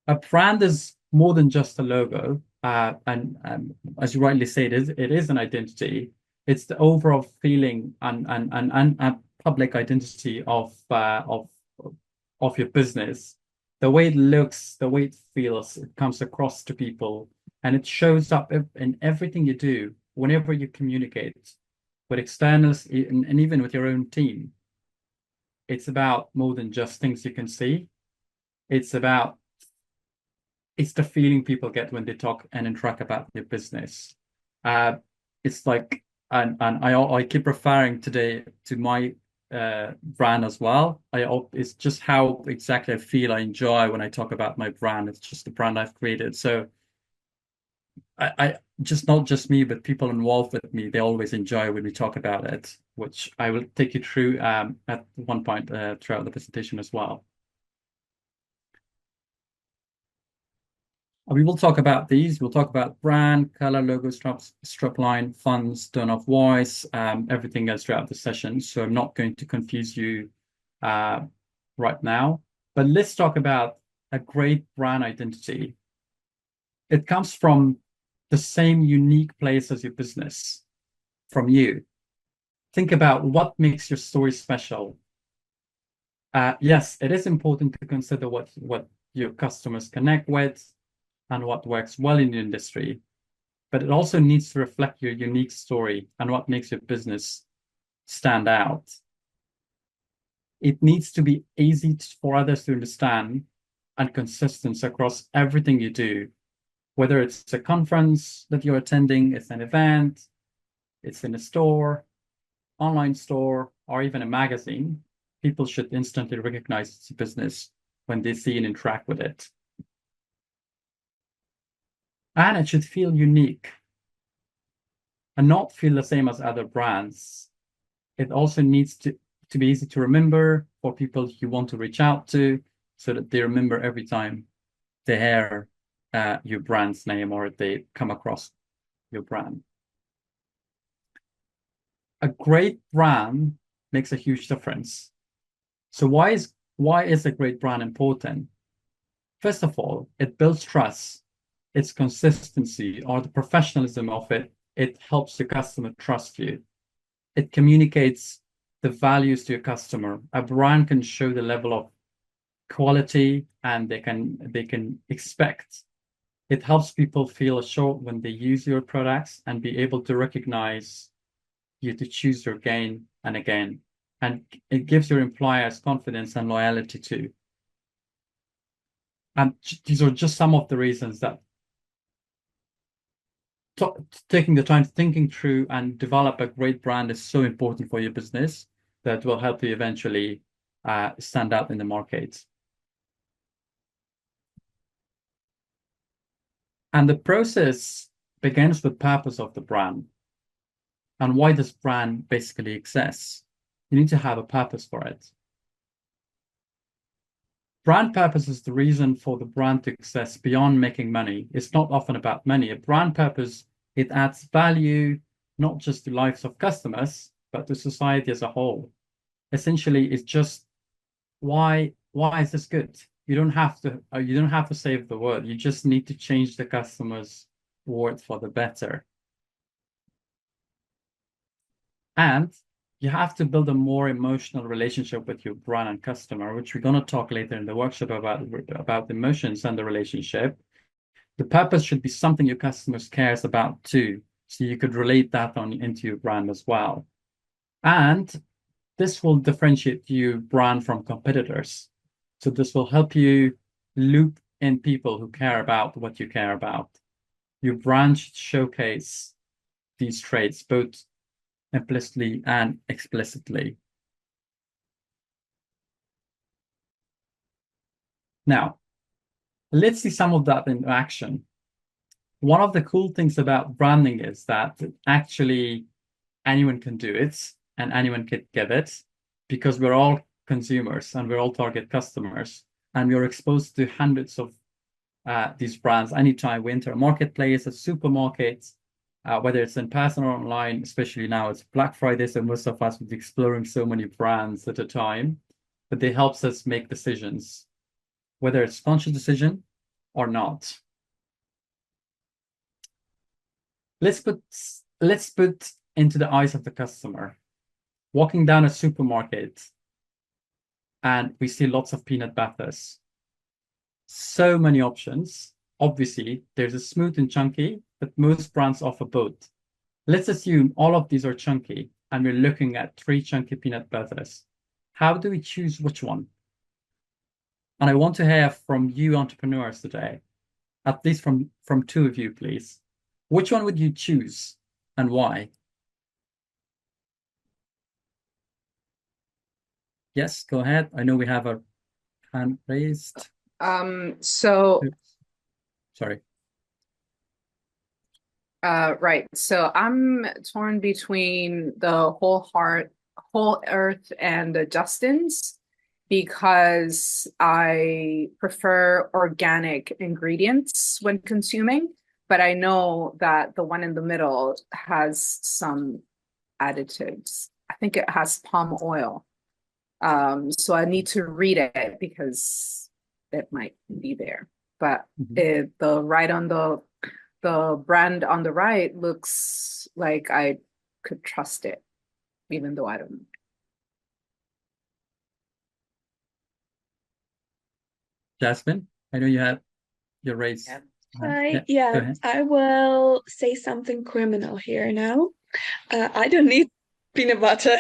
A brand is more than just a logo. And as you rightly say, it is an identity. It's the overall feeling and public identity of your business. The way it looks, the way it feels, it comes across to people, and it shows up in everything you do, whenever you communicate with externals and even with your own team. It's about more than just things you can see. It's about it's the feeling people get when they talk and interact about their business. Uh, it's like, and I keep referring today to my brand as well. It's just how exactly I feel, I enjoy when I talk about my brand. It's just the brand I've created. So I just not just me, but people involved with me, they always enjoy when we talk about it, which I will take you through at one point throughout the presentation as well. We will talk about these. We'll talk about brand, color, logo, strap line, fonts, tone of voice, everything else throughout the session. So I'm not going to confuse you uh, right now. But let's talk about a great brand identity. It comes from the same unique place as your business, from you. Think about what makes your story special. Yes, it is important to consider what your customers connect with and what works well in the industry, but it also needs to reflect your unique story and what makes your business stand out. It needs to be easy for others to understand and consistent across everything you do, whether it's a conference that you're attending, it's an event, it's in a store, online store, or even a magazine. People should instantly recognize it's a business when they see and interact with it. And it should feel unique and not feel the same as other brands. It also needs to be easy to remember for people you want to reach out to so that they remember every time they hear your brand's name or they come across your brand. A great brand makes a huge difference. So why is a great brand important? First of all, it builds trust. Its consistency or the professionalism of it helps the customer trust you. It communicates the values to your customer. A brand can show the level of quality and they can expect. It helps people feel assured when they use your products and be able to recognize you to choose your again and again. And it gives your employers confidence and loyalty too. And these are just some of the reasons that taking the time thinking through and develop a great brand is so important for your business that will help you eventually stand out in the market. And the process begins with purpose of the brand and why this brand basically exists. You need to have a purpose for it. Brand purpose is the reason for the brand to exist beyond making money. It's not often about money. A brand purpose, it adds value, not just to lives of customers, but to society as a whole. Essentially, it's just why is this good? You don't have to save the world. You just need to change the customer's world for the better. And you have to build a more emotional relationship with your brand and customer, which we're going to talk later in the workshop about the emotions and the relationship. The purpose should be something your customers cares about too, so you could relate that on into your brand as well. And this will differentiate your brand from competitors. So this will help you loop in people who care about what you care about. Your brand should showcase these traits both implicitly and explicitly. Now, let's see some of that in action. One of the cool things about branding is that actually anyone can do it and anyone can get it because we're all consumers and we're all target customers and we're exposed to hundreds of these brands anytime we enter a marketplace, a supermarket, whether it's in person or online, especially now it's Black Friday, so most of us will be exploring so many brands at a time, but they helps us make decisions, whether it's conscious decision or not? Let's put into the eyes of the customer. Walking down a supermarket and we see lots of peanut butters. So many options. Obviously, there's a smooth and chunky, but most brands offer both. Let's assume all of these are chunky and we're looking at 3 chunky peanut butters. How do we choose which one? And I want to hear from you entrepreneurs today, at least from 2 of you, please. Which one would you choose and why? Yes, go ahead. I know we have a hand raised. So Oops. Sorry. right. So I'm torn between the Whole Earth and the Justins because I prefer organic ingredients when consuming, but I know that the one in the middle has some additives. I think it has palm oil. So I need to read it because it might be there. But Mhm. the brand on the right looks like I could trust it, even though I don't know. Jasmine, I know you have your raised Yeah. hand. Yeah, go Yeah, ahead. I will say something criminal here now. I don't need peanut butter.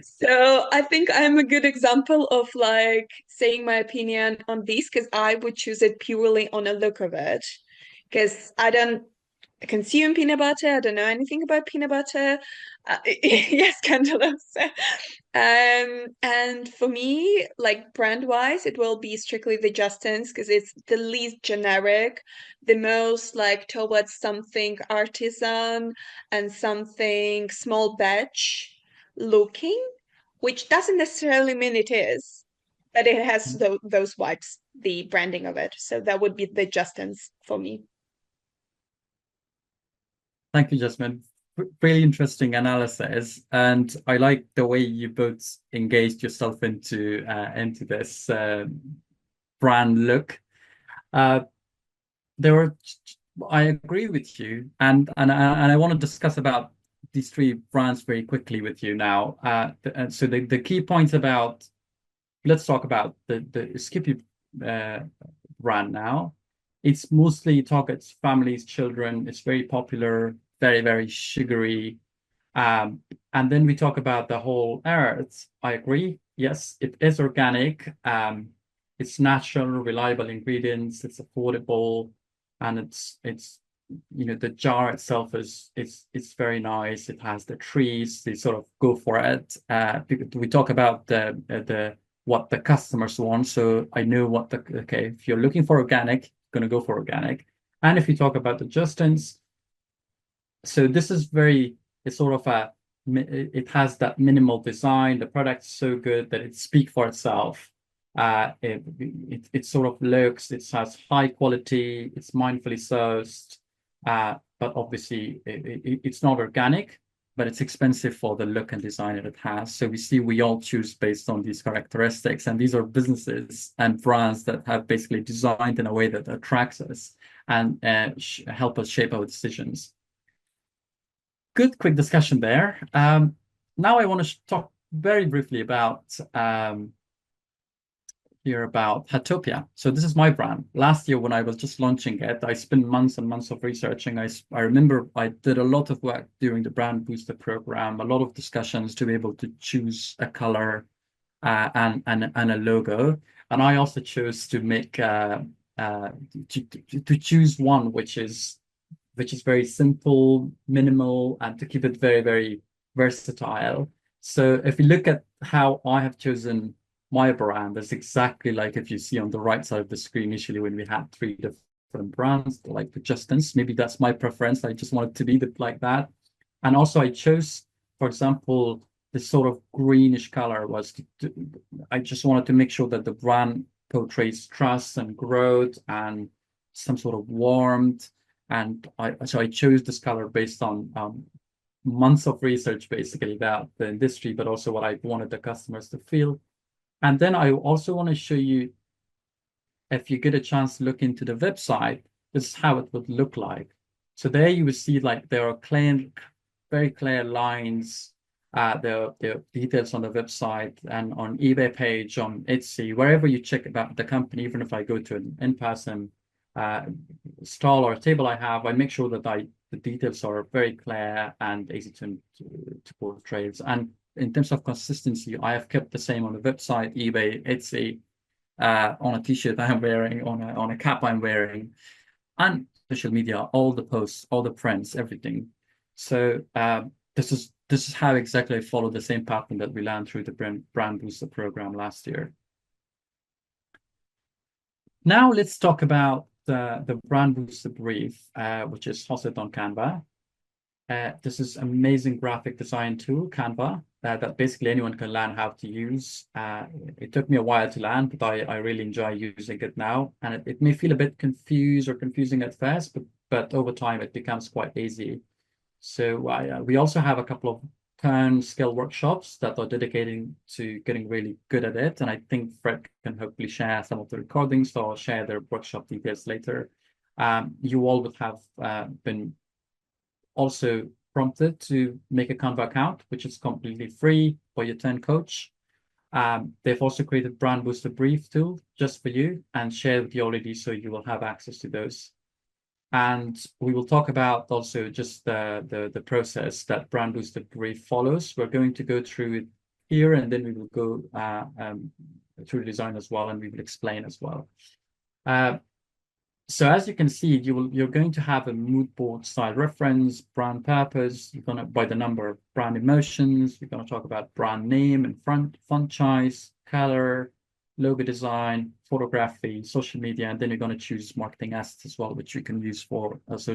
So I think I'm a good example of like saying my opinion on these because I would choose it purely on a look of it. Because I don't consume peanut butter. I don't know anything about peanut butter. Yes, scandalous. And for me, like brand wise, it will be strictly the Justins because it's the least generic, the most like towards something artisan and something small batch looking, which doesn't necessarily mean it is, but it has those vibes, the branding of it. So that would be the Justins for me. Thank you, Jasmine. Really interesting analysis, and I like the way you both engaged yourself into this brand look. Uh, there were, I agree with you, and I want to discuss about these 3 brands very quickly with you now. And so the key points about, let's talk about the Skippy uh, brand now. It's mostly targets families, children. It's very popular, very, very sugary. Um, and then we talk about the whole earth. I agree. Yes, it is organic. It's natural, reliable ingredients. It's affordable, and it's the jar itself it's very nice. It has the trees. They sort of go for it. We talk about the what the customers want. So I know what okay, if you're looking for organic, you're gonna go for organic. And if you talk about the Justins, so this is very, it's sort of it has that minimal design. The product's so good that it speaks for itself. It sort of looks, it has high quality, it's mindfully sourced, but obviously it's not organic, but it's expensive for the look and design that it has. So we all choose based on these characteristics, and these are businesses and brands that have basically designed in a way that attracts us and help us shape our decisions. Good, quick discussion there. Now I want to talk very briefly about Hatopia. So this is my brand. Last year when I was just launching it, I spent months and months of researching. I remember I did a lot of work during the Brand Booster program, a lot of discussions to be able to choose a color and a logo. And I also chose to make to choose one which is very simple, minimal, and to keep it very, very versatile. So if you look at how I have chosen my brand, it's exactly like if you see on the right side of the screen initially when we had 3 different brands, like the Justins. Maybe that's my preference. I just wanted to be like that. And also I chose, for example, this sort of greenish color I just wanted to make sure that the brand portrays trust and growth and some sort of warmth. And I chose this color based on months of research, basically about the industry, but also what I wanted the customers to feel. And then I also want to show you if you get a chance to look into the website, this is how it would look like. So there you will see like there are very clear lines, the details on the website and on eBay page, on Etsy, wherever you check about the company. Even if I go to an in-person stall or table I have, I make sure that the details are very clear and easy to portray. And in terms of consistency, I have kept the same on the website, eBay, Etsy, on a t-shirt I'm wearing, on a cap I'm wearing, and social media, all the posts, all the prints, everything. So this is how exactly I follow the same pattern that we learned through the Brand Booster program last year. Now let's talk about the Brand Booster brief, which is hosted on Canva. This is amazing graphic design tool, Canva, that basically anyone can learn how to use. It took me a while to learn, but I really enjoy using it now. And it may feel a bit confused or confusing at first, but over time it becomes quite easy. So we also have a couple of TERN skill workshops that are dedicated to getting really good at it. And I think Fred can hopefully share some of the recordings or share their workshop details later. You all would have been also prompted to make a Canva account, which is completely free for your TERN coach. They've also created Brand Booster Brief tool just for you and shared with you already, so you will have access to those. And we will talk about also just the process that Brand Booster Brief follows. We're going to go through it here, and then we will go through design as well, and we will explain as well. So as you can see, you're going to have a mood board style reference, brand purpose. You're going to, by the number, brand emotions. You're going to talk about brand name and font choice, color, logo design, photography, social media, and then you're going to choose marketing assets as well, which you can use for social